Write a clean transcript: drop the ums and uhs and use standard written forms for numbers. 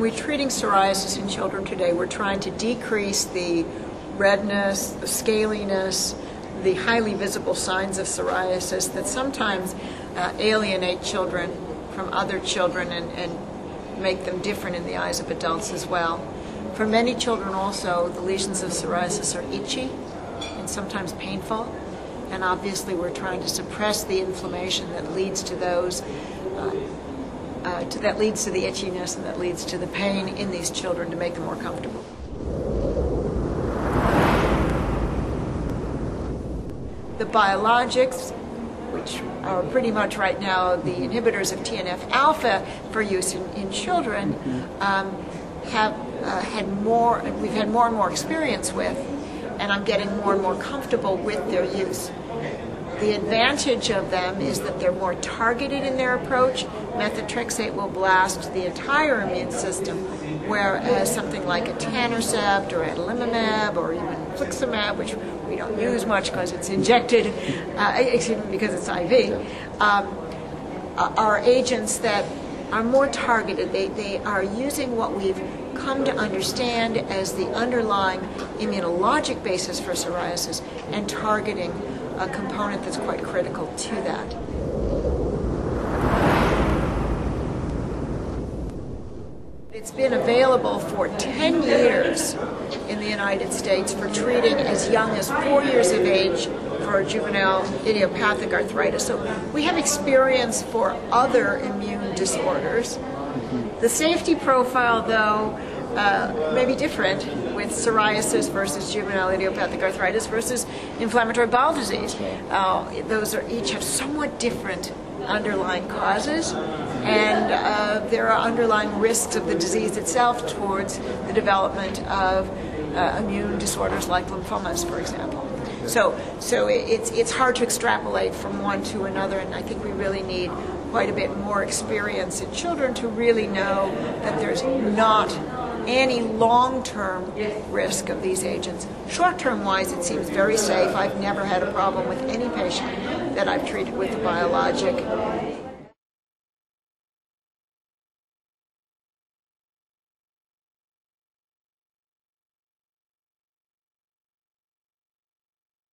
we're treating psoriasis in children today, we're trying to decrease the redness, the scaliness, the highly visible signs of psoriasis that sometimes alienate children from other children and make them different in the eyes of adults as well. For many children also, the lesions of psoriasis are itchy and sometimes painful, and obviously we're trying to suppress the inflammation that leads to those, that leads to the itchiness and that leads to the pain in these children to make them more comfortable. The biologics, which are pretty much right now the inhibitors of TNF-alfa for use in children, we've had more and more experience with, and I'm getting more and more comfortable with their use. The advantage of them is that they're more targeted in their approach. Metotrexato will blast the entire immune system, whereas something like etanercept or adalimumab or even infliximab, which we don't use much because it's injected, because it's IV, are agents that are more targeted. They are using what we've come to understand as the underlying immunologic basis for psoriasis and targeting a component that's quite critical to that. It's been available for 10 years in the United States for treating as young as 4 years of age for juvenile idiopathic arthritis. So we have experience for other immune disorders. The safety profile, though, may be different with psoriasis versus juvenile idiopathic arthritis versus inflammatory bowel disease. Those each have somewhat different underlying causes, and there are underlying risks of the disease itself towards the development of immune disorders like lymphomas, for example. So it's hard to extrapolate from one to another, and I think we really need quite a bit more experience in children to really know that there's not any long-term risk of these agents. Short-term wise, it seems very safe. I've never had a problem with any patient that I've treated with a biologic.